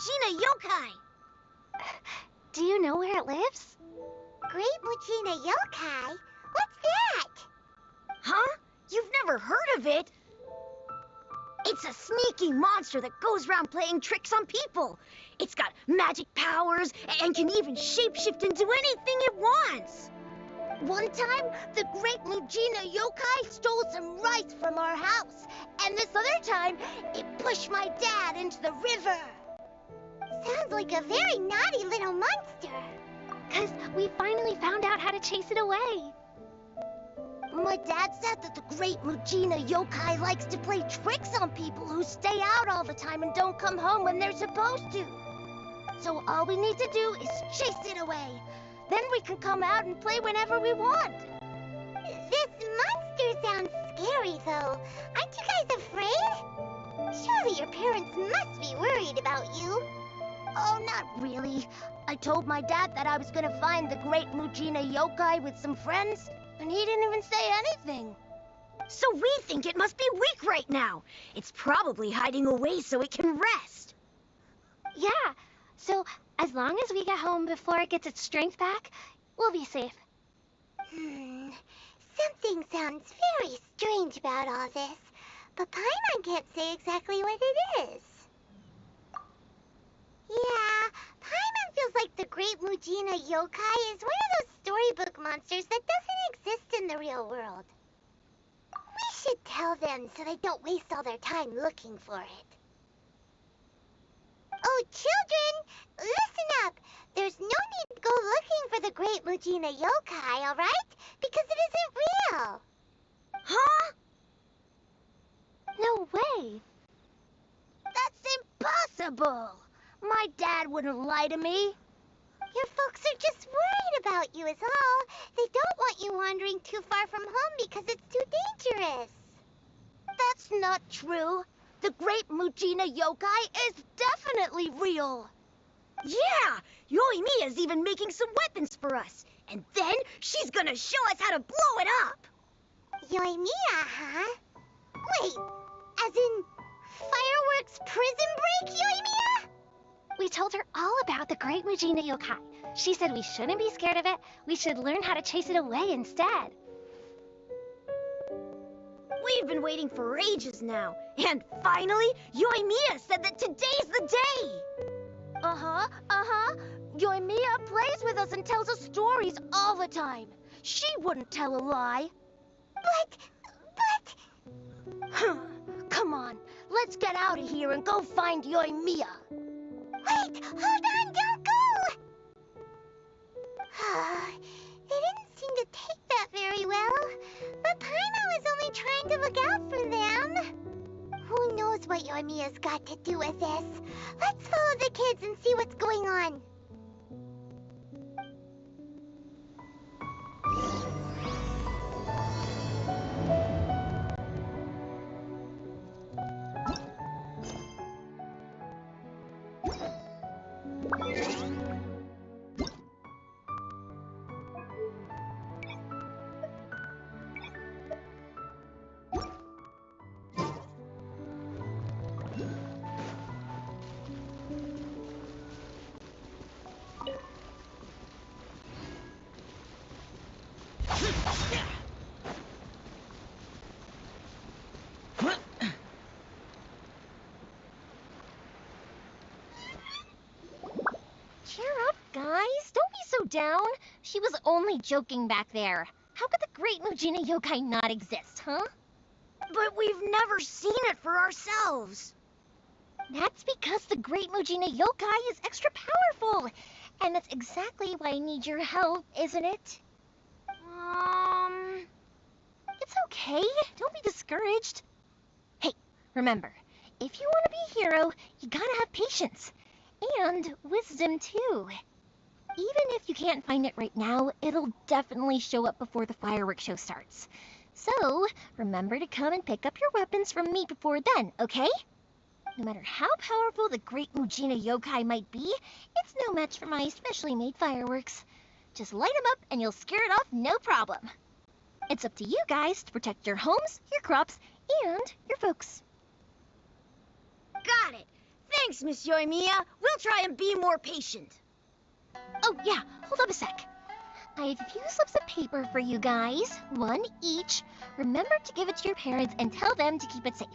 Mujina yokai! Do you know where it lives? Great Mujina yokai? What's that? Huh? You've never heard of it? It's a sneaky monster that goes around playing tricks on people. It's got magic powers and can even shapeshift into anything it wants. One time, the Great Mujina yokai stole some rice from our house. And this other time, it pushed my dad into the river. Sounds like a very naughty little monster. 'Cause we finally found out how to chase it away. My dad said that the Great Mujina yokai likes to play tricks on people who stay out all the time and don't come home when they're supposed to. So all we need to do is chase it away. Then we can come out and play whenever we want. This monster sounds scary, though. Aren't you guys afraid? Surely your parents must be worried about you. Oh, not really. I told my dad that I was gonna find the Great Mujina yokai with some friends, and he didn't even say anything. So we think it must be weak right now. It's probably hiding away so it can rest. Yeah, so as long as we get home before it gets its strength back, we'll be safe. Something sounds very strange about all this, but Paimon can't say exactly what it is. Yeah, Paimon feels like the Great Mujina yokai is one of those storybook monsters that doesn't exist in the real world. We should tell them so they don't waste all their time looking for it. Oh, children, listen up. There's no need to go looking for the Great Mujina yokai, all right? Because it isn't real. Huh? No way. That's impossible. My dad wouldn't lie to me. Your folks are just worried about you is all. They don't want you wandering too far from home because it's too dangerous. That's not true. The Great Mujina yokai is definitely real. Yeah! Yoimiya's even making some weapons for us. And then she's gonna show us how to blow it up! Yoimiya, huh? Wait, as in fireworks prison break, Yoimiya? We told her all about the Great Mujina yokai. She said we shouldn't be scared of it. We should learn how to chase it away instead. We've been waiting for ages now. And finally, Yoimiya said that today's the day! Yoimiya plays with us and tells us stories all the time. She wouldn't tell a lie. But... Come on, let's get out of here and go find Yoimiya. Wait, hold on, don't go! They didn't seem to take that very well. But Paimon was only trying to look out for them. Who knows what Yoimiya's got to do with this? Let's follow the kids and see what's going on. Cheer up, guys. Don't be so down. She was only joking back there. How could the Great Mujina yokai not exist, huh? But we've never seen it for ourselves. That's because the Great Mujina yokai is extra powerful. And that's exactly why I need your help, isn't it? It's okay. Don't be discouraged. Hey, remember, if you want to be a hero, you gotta have patience. And wisdom, too. Even if you can't find it right now, it'll definitely show up before the fireworks show starts. So, remember to come and pick up your weapons from me before then, okay? No matter how powerful the Great Mujina yokai might be, it's no match for my specially made fireworks. Just light them up and you'll scare it off no problem. It's up to you guys to protect your homes, your crops, and your folks. Got it. Thanks, Miss Yoimiya. We'll try and be more patient. Oh, yeah, hold up a sec. I have a few slips of paper for you guys, one each. Remember to give it to your parents and tell them to keep it safe.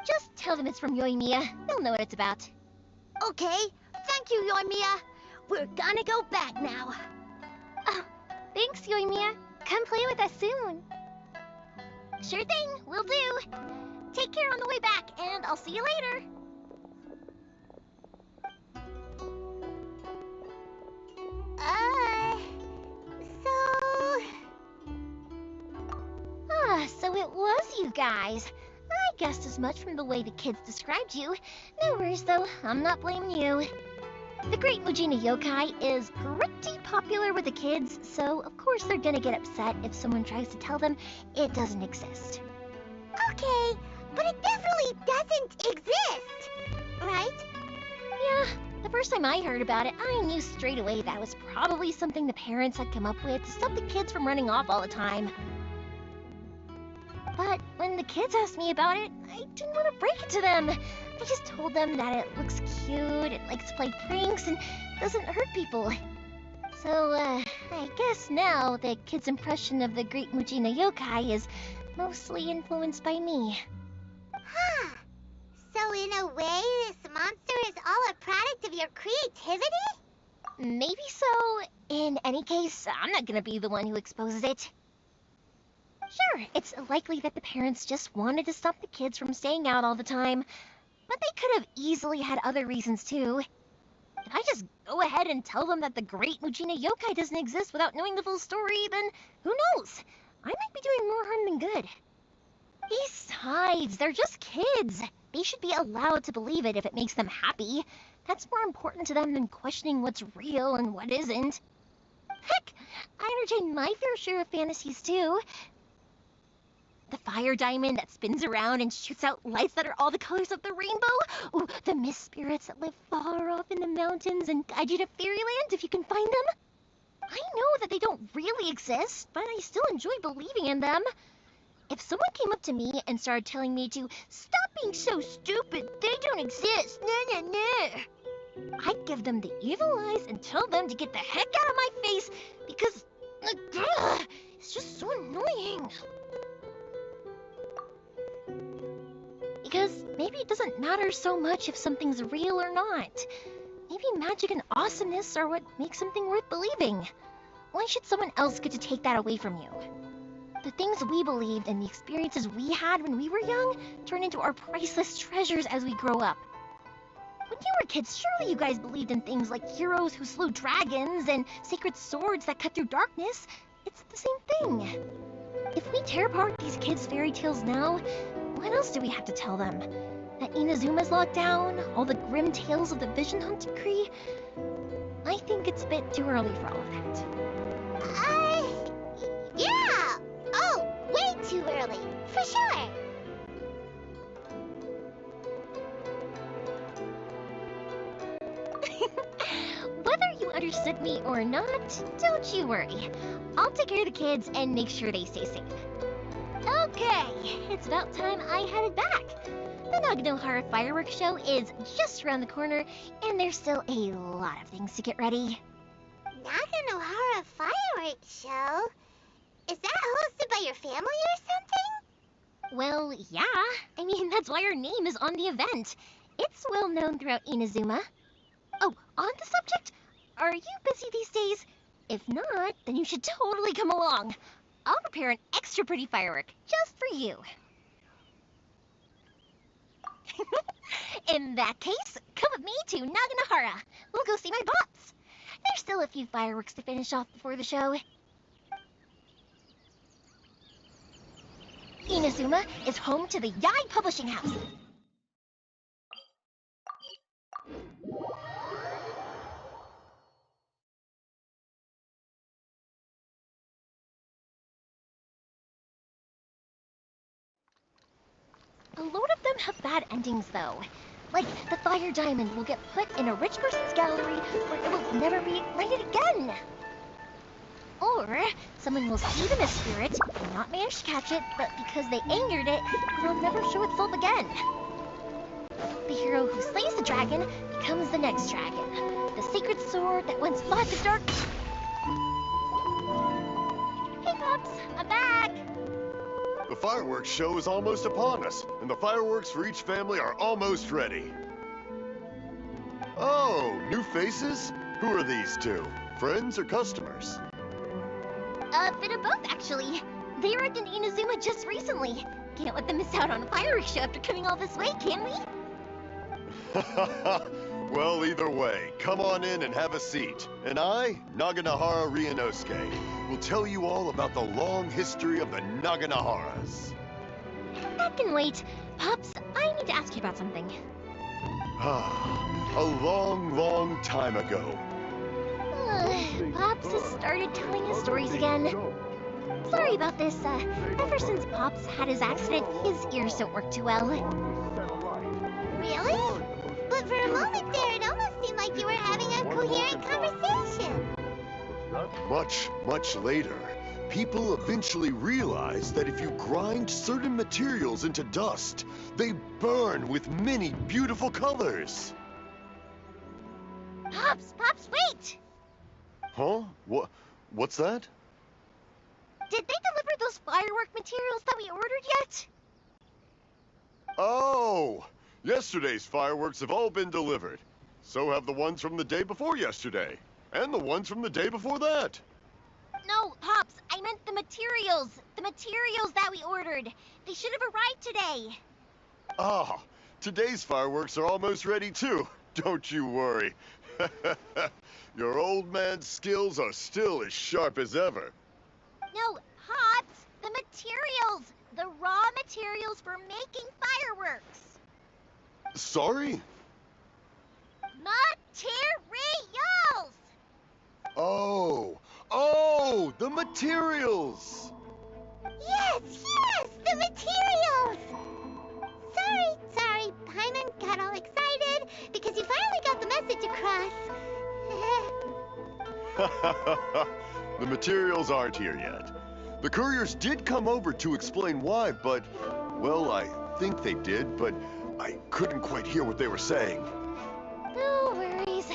Just tell them it's from Yoimiya. They'll know what it's about. Okay, thank you, Yoimiya. We're gonna go back now. Oh, thanks, Yoimiya. Come play with us soon. Sure thing, will do. Take care on the way back, and I'll see you later. So it was you guys. I guessed as much from the way the kids described you. No worries, though. I'm not blaming you. The Great Mujina Yokai is pretty popular with the kids, so of course they're gonna get upset if someone tries to tell them it doesn't exist. Okay, but it definitely doesn't exist, right? Yeah, the first time I heard about it, I knew straight away that was probably something the parents had come up with to stop the kids from running off all the time. But when the kids asked me about it, I didn't want to break it to them. I just told them that it looks cute, it likes to play pranks, and doesn't hurt people. So, I guess now the kids' impression of the Great Mujina Yokai is mostly influenced by me. Huh. So in a way, this monster is all a product of your creativity? Maybe so. In any case, I'm not gonna be the one who exposes it. Sure, it's likely that the parents just wanted to stop the kids from staying out all the time, but they could have easily had other reasons too. If I just go ahead and tell them that the Great Mujina Yokai doesn't exist without knowing the full story, then who knows? I might be doing more harm than good. Besides, they're just kids. They should be allowed to believe it if it makes them happy. That's more important to them than questioning what's real and what isn't. Heck, I entertain my fair share of fantasies too. The fire diamond that spins around and shoots out lights that are all the colors of the rainbow. Ooh, the mist spirits that live far off in the mountains and guide you to fairyland if you can find them. I know that they don't really exist, but I still enjoy believing in them. If someone came up to me and started telling me to stop being so stupid, they don't exist, I'd give them the evil eyes and tell them to get the heck out of my face because it's just so annoying. Because maybe it doesn't matter so much if something's real or not. Maybe magic and awesomeness are what makes something worth believing. Why should someone else get to take that away from you? The things we believed and the experiences we had when we were young turn into our priceless treasures as we grow up. When you were kids, surely you guys believed in things like heroes who slew dragons and sacred swords that cut through darkness. It's the same thing. If we tear apart these kids' fairy tales now, what else do we have to tell them? That Inazuma's locked down? All the grim tales of the Vision Hunt decree? I think it's a bit too early for all of that. Yeah! Oh, way too early, for sure. Whether you understood me or not, don't you worry. I'll take care of the kids and make sure they stay safe. Okay, it's about time I headed back. The Naganohara fireworks show is just around the corner, and there's still a lot of things to get ready. Naganohara fireworks show? Is that hosted by your family or something? Well, yeah. I mean, that's why our name is on the event. It's well known throughout Inazuma. Oh, on the subject, are you busy these days? If not, then you should totally come along. I'll prepare an extra pretty firework just for you. In that case, come with me to Naganohara. We'll go see my boss. There's still a few fireworks to finish off before the show. Inazuma is home to the Yai Publishing House. A load of them have bad endings, though. Like, the fire diamond will get put in a rich person's gallery where it will never be ignited again. Or, someone will see the mist spirit and not manage to catch it, but because they angered it, it'll never show itself again. The hero who slays the dragon becomes the next dragon. The sacred sword that once fought the dark... Hey, Pops, I'm back! The fireworks show is almost upon us, and the fireworks for each family are almost ready. Oh, new faces? Who are these two? Friends or customers? A bit of both, actually. They arrived in Inazuma just recently. Can't let them miss out on a fireworks show after coming all this way, can we? Well, either way, come on in and have a seat. And I, Naganahara Ryunosuke, will tell you all about the long history of the Naganaharas. That can wait. Pops, I need to ask you about something. A long, long time ago. Pops has started telling his stories again. Sorry about this. Ever since Pops had his accident, his ears don't work too well. Really? But for a moment there, it almost seemed like you were having a coherent conversation. Much, much later, people eventually realized that if you grind certain materials into dust, they burn with many beautiful colors. Pops, wait! Huh? What's that? Did they deliver those firework materials that we ordered yet? Oh! Yesterday's fireworks have all been delivered. So have the ones from the day before yesterday. And the ones from the day before that. No, Pops, I meant the materials. The materials that we ordered. They should have arrived today. Ah, today's fireworks are almost ready too. Don't you worry. Your old man's skills are still as sharp as ever. No, Pops, the materials. The raw materials for making fireworks. Sorry? Materials! Oh, the materials! Yes, the materials! Sorry, Paimon got all excited because you finally got the message across. The materials aren't here yet. The couriers did come over to explain why, but, well, I think they did, but I couldn't quite hear what they were saying. No worries.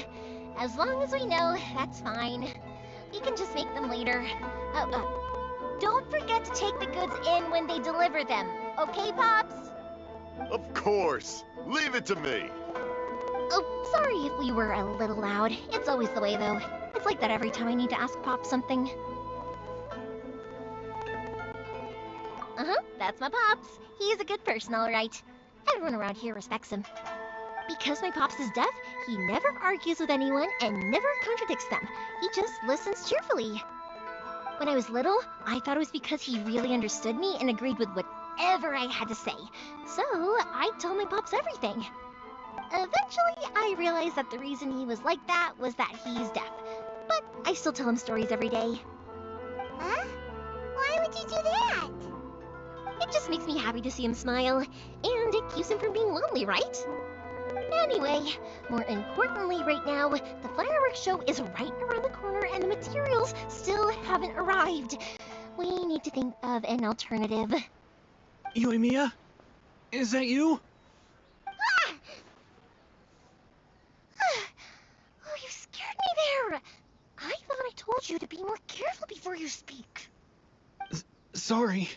As long as we know, that's fine. We can just make them later. Don't forget to take the goods in when they deliver them. Okay, Pops? Of course. Leave it to me. Oh, sorry if we were a little loud. It's always the way, though. It's like that every time I need to ask Pop something. That's my Pops. He's a good person, all right. Everyone around here respects him. Because my Pops is deaf, he never argues with anyone and never contradicts them. He just listens cheerfully. When I was little, I thought it was because he really understood me and agreed with whatever I had to say. So I told my Pops everything. Eventually, I realized that the reason he was like that was that he's deaf. But I still tell him stories every day. Huh? Why would you do that? It just makes me happy to see him smile, and it keeps him from being lonely, right? Anyway, more importantly right now, the fireworks show is right around the corner and the materials still haven't arrived. We need to think of an alternative. Yoimiya? Is that you? Ah! Oh, you scared me there! I thought I told you to be more careful before you speak. Sorry.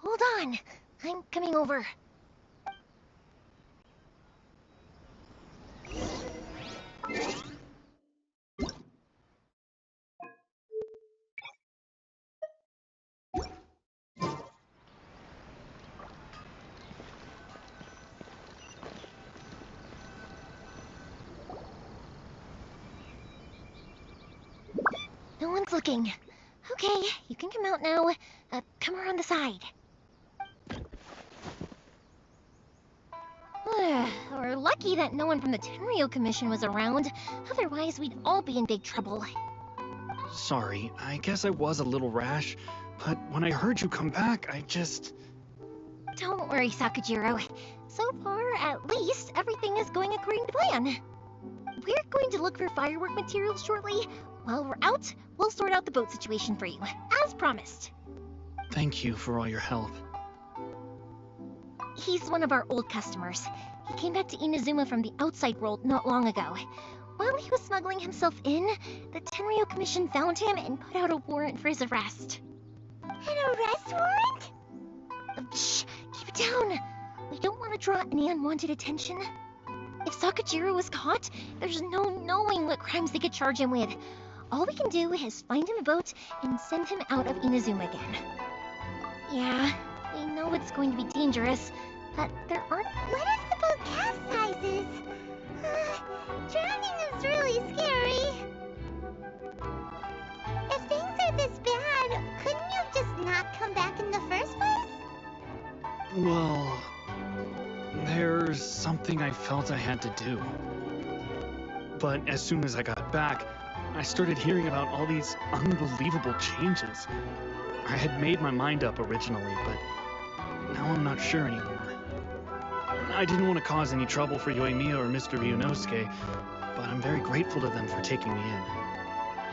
Hold on, I'm coming over. No one's looking. Okay, you can come out now. Come around the side. We're lucky that no one from the Tenryo Commission was around. Otherwise, we'd all be in big trouble. Sorry, I guess I was a little rash, but when I heard you come back, I just... Don't worry, Sakujiro. So far, at least, everything is going according to plan. We're going to look for firework materials shortly. While we're out, we'll sort out the boat situation for you, as promised. Thank you for all your help. He's one of our old customers. He came back to Inazuma from the outside world not long ago. While he was smuggling himself in, the Tenryo Commission found him and put out a warrant for his arrest. An arrest warrant? Shh! Keep it down! We don't want to draw any unwanted attention. If Sakajiro was caught, there's no knowing what crimes they could charge him with. All we can do is find him a boat and send him out of Inazuma again. Yeah, we know it's going to be dangerous, but there aren't... What if the boat capsizes? Drowning is really scary. If things are this bad, couldn't you just not come back in the first place? Well, there's something I felt I had to do. But as soon as I got back, I started hearing about all these unbelievable changes. I had made my mind up originally, but now I'm not sure anymore. I didn't want to cause any trouble for Yoimiya or Mr. Ryunosuke, but I'm very grateful to them for taking me in.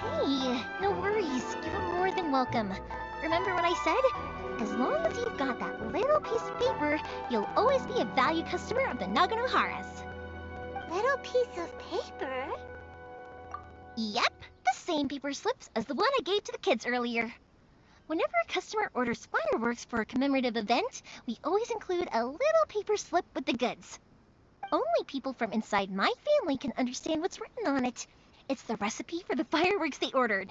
Hey, no worries. You're more than welcome. Remember what I said? As long as you've got that little piece of paper, you'll always be a valued customer of the Naganohara's. Little piece of paper? Yep, the same paper slips as the one I gave to the kids earlier. Whenever a customer orders fireworks for a commemorative event, we always include a little paper slip with the goods. Only people from inside my family can understand what's written on it. It's the recipe for the fireworks they ordered.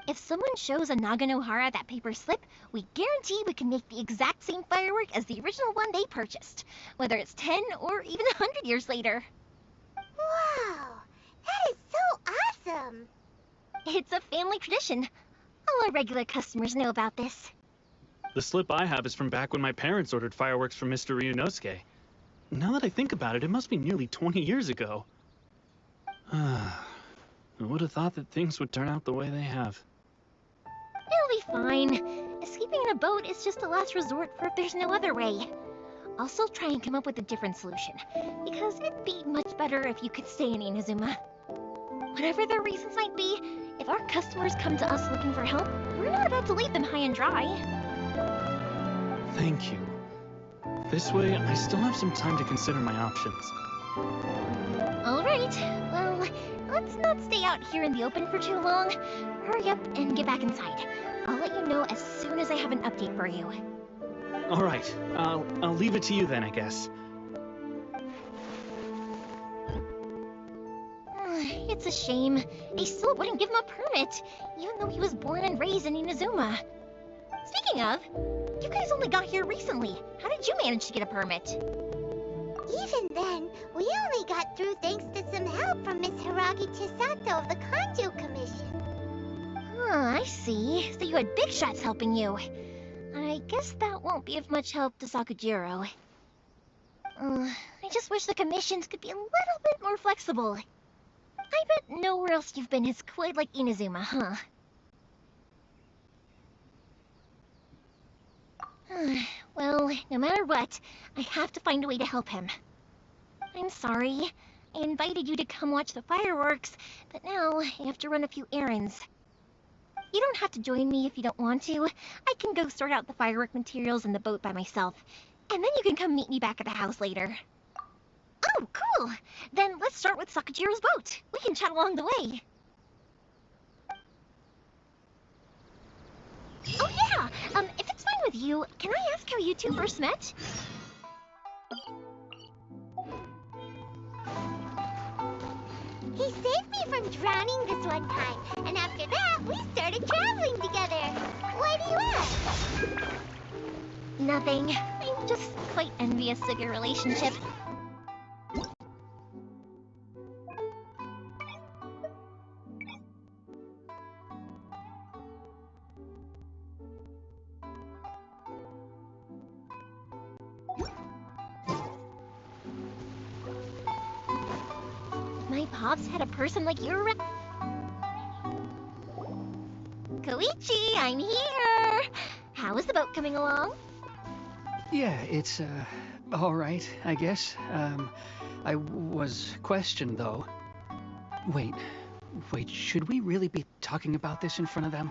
If someone shows a Naganohara that paper slip, we guarantee we can make the exact same firework as the original one they purchased, whether it's 10 or even 100 years later. Wow, that is so awesome. It's a family tradition. All our regular customers know about this. The slip I have is from back when my parents ordered fireworks from Mr. Ryunosuke. Now that I think about it, it must be nearly 20 years ago. I would have thought that things would turn out the way they have. It'll be fine. Escaping in a boat is just a last resort for if there's no other way. I'll still try and come up with a different solution, because it'd be much better if you could stay in Inazuma. Whatever their reasons might be, if our customers come to us looking for help, we're not about to leave them high and dry. Thank you. This way, I still have some time to consider my options. All right, well, let's not stay out here in the open for too long. Hurry up and get back inside. I'll let you know as soon as I have an update for you. All right, I'll leave it to you then, I guess. It's a shame. They still wouldn't give him a permit, even though he was born and raised in Inazuma. Speaking of, you guys only got here recently. How did you manage to get a permit? Even then, we only got through thanks to some help from Miss Hiragi Chisato of the Kanjo Commission. I see. So you had big shots helping you. I guess that won't be of much help to Sakajiro. I just wish the commissions could be a little bit more flexible. I bet nowhere else you've been is quite like Inazuma, huh? Well, no matter what, I have to find a way to help him. I'm sorry. I invited you to come watch the fireworks, but now I have to run a few errands. You don't have to join me if you don't want to. I can go sort out the firework materials in the boat by myself, and then you can come meet me back at the house later. Oh, cool! Then let's start with Sakajiro's boat. We can chat along the way. Oh yeah! If it's fine with you, can I ask how you two first met? He saved me from drowning this one time, and after that, we started traveling together. Why do you ask? Nothing. I'm just quite envious of your relationship. My pops had a person like you around. Koichi, I'm here! How is the boat coming along? Yeah, it's, all right, I guess. I was questioned, though. Wait, should we really be talking about this in front of them?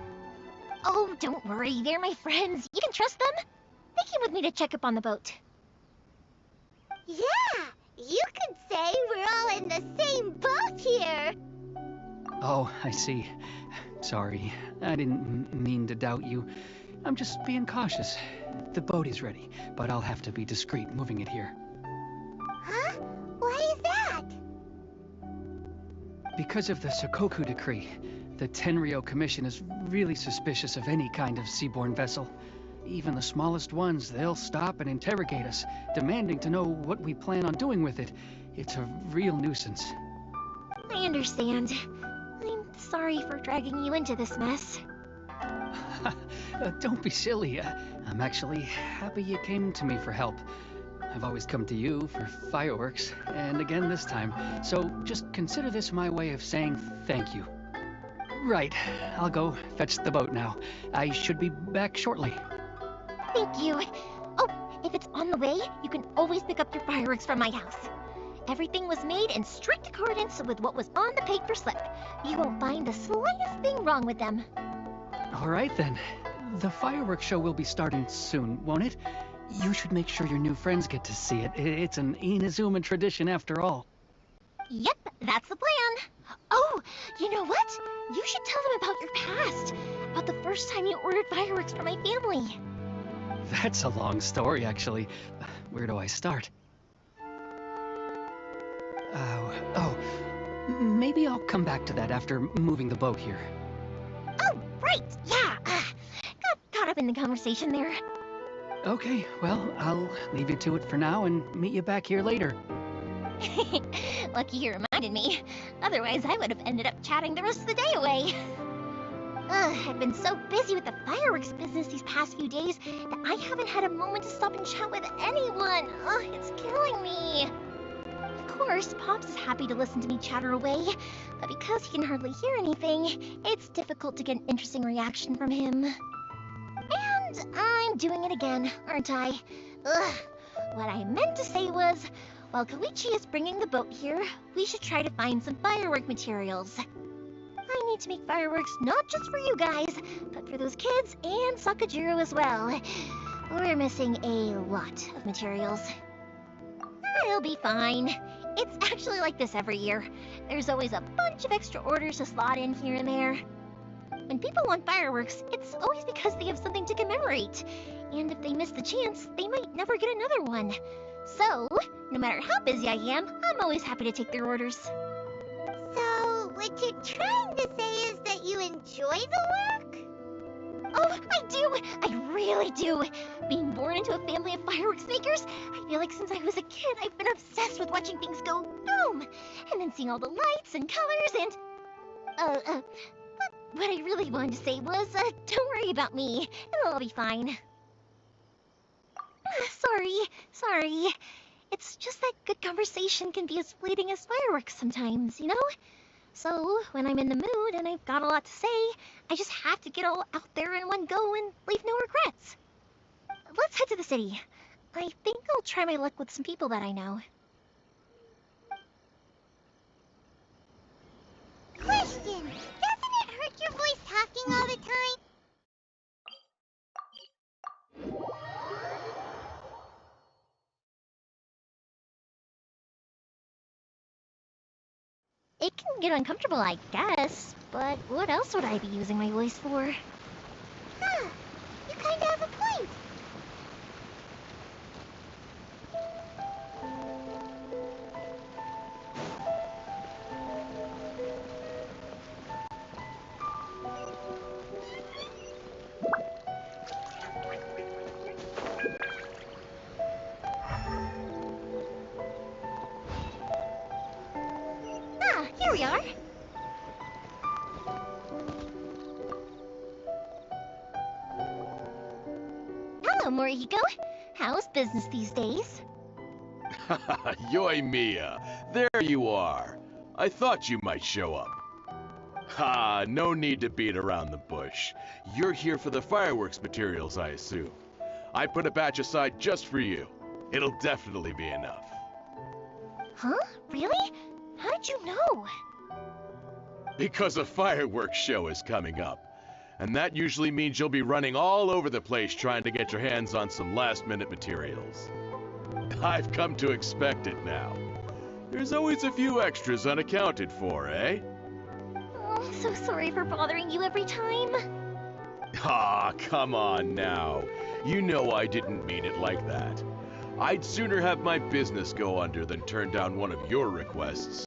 Oh, don't worry, they're my friends. You can trust them. They came with me to check up on the boat. Yeah, You could say we're all in the same boat here. Oh, I see. Sorry, I didn't mean to doubt you. I'm just being cautious. The boat is ready, but I'll have to be discreet moving it here. Huh? Why is that? Because of the Sokoku Decree, the Tenryou Commission is really suspicious of any kind of seaborne vessel. Even the smallest ones, they'll stop and interrogate us, demanding to know what we plan on doing with it. It's a real nuisance. I understand. I'm sorry for dragging you into this mess. Don't be silly. I'm actually happy you came to me for help. I've always come to you for fireworks, and again this time. So just consider this my way of saying thank you. Right, I'll go fetch the boat now. I should be back shortly. Thank you. Oh, if it's on the way, you can always pick up your fireworks from my house. Everything was made in strict accordance with what was on the paper slip. You won't find the slightest thing wrong with them. All right then. The fireworks show will be starting soon, won't it? You should make sure your new friends get to see it. It's an Inazuma tradition after all. Yep, that's the plan. Oh, you know what? You should tell them about your past. About the first time you ordered fireworks for my family. That's a long story, actually. Where do I start? Maybe I'll come back to that after moving the boat here. Oh, right, yeah. Got caught up in the conversation there. Okay, well, I'll leave you to it for now and meet you back here later. Lucky you reminded me. Otherwise, I would have ended up chatting the rest of the day away. I've been so busy with the fireworks business these past few days that I haven't had a moment to stop and chat with anyone. It's killing me. Of course, Pops is happy to listen to me chatter away, but because he can hardly hear anything, it's difficult to get an interesting reaction from him. And I'm doing it again, aren't I? What I meant to say was, while Koichi is bringing the boat here, we should try to find some firework materials. I need to make fireworks not just for you guys, but for those kids and Sakajiro as well. We're missing a lot of materials. It'll be fine. It's actually like this every year. There's always a bunch of extra orders to slot in here and there. When people want fireworks, it's always because they have something to commemorate. And if they miss the chance, they might never get another one. So, no matter how busy I am, I'm always happy to take their orders. So, what you're trying to say is that you enjoy the work? Oh, I do! I really do! Being born into a family of fireworks makers, I feel like since I was a kid, I've been obsessed with watching things go boom! And then seeing all the lights and colors and... What I really wanted to say was, don't worry about me. It'll all be fine. Sorry. It's just that good conversation can be as fleeting as fireworks sometimes, you know? So, when I'm in the mood and I've got a lot to say, I just have to get all out there in one go and leave no regrets. Let's head to the city. I think I'll try my luck with some people that I know. Question! Doesn't it hurt your voice talking all the time? It can get uncomfortable, I guess, but what else would I be using my voice for? Huh, you kinda have a point. Here we are. Hello, Morihiko. How's business these days? Yoi Mia, there you are. I thought you might show up. Ha, no need to beat around the bush. You're here for the fireworks materials, I assume. I put a batch aside just for you. It'll definitely be enough. Huh? Really? How did you know? Because a fireworks show is coming up. And that usually means you'll be running all over the place trying to get your hands on some last-minute materials. I've come to expect it now. There's always a few extras unaccounted for, eh? Oh, I'm so sorry for bothering you every time. Ah, come on now. You know I didn't mean it like that. I'd sooner have my business go under than turn down one of your requests.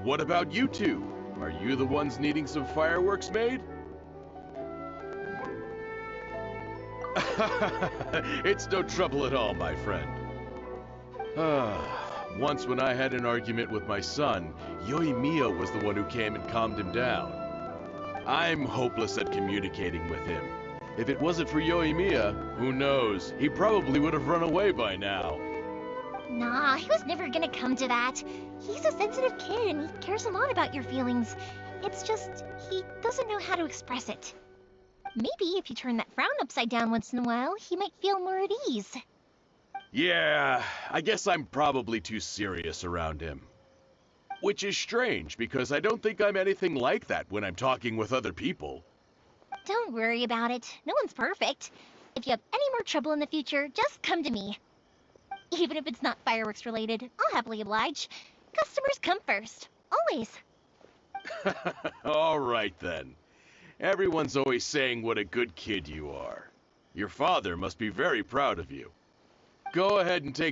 What about you two? Are you the ones needing some fireworks made? It's no trouble at all, my friend. Once when I had an argument with my son, Yoimiya was the one who came and calmed him down. I'm hopeless at communicating with him. If it wasn't for Yoimiya, who knows, he probably would have run away by now. Nah, he was never gonna come to that. He's a sensitive kid and he cares a lot about your feelings. It's just, he doesn't know how to express it. Maybe if you turn that frown upside down once in a while, he might feel more at ease. Yeah, I guess I'm probably too serious around him. Which is strange, because I don't think I'm anything like that when I'm talking with other people. Don't worry about it. No one's perfect. If you have any more trouble in the future, just come to me. Even if it's not fireworks related, I'll happily oblige. Customers come first. Always. All right then. Everyone's always saying what a good kid you are. Your father must be very proud of you. Go ahead and take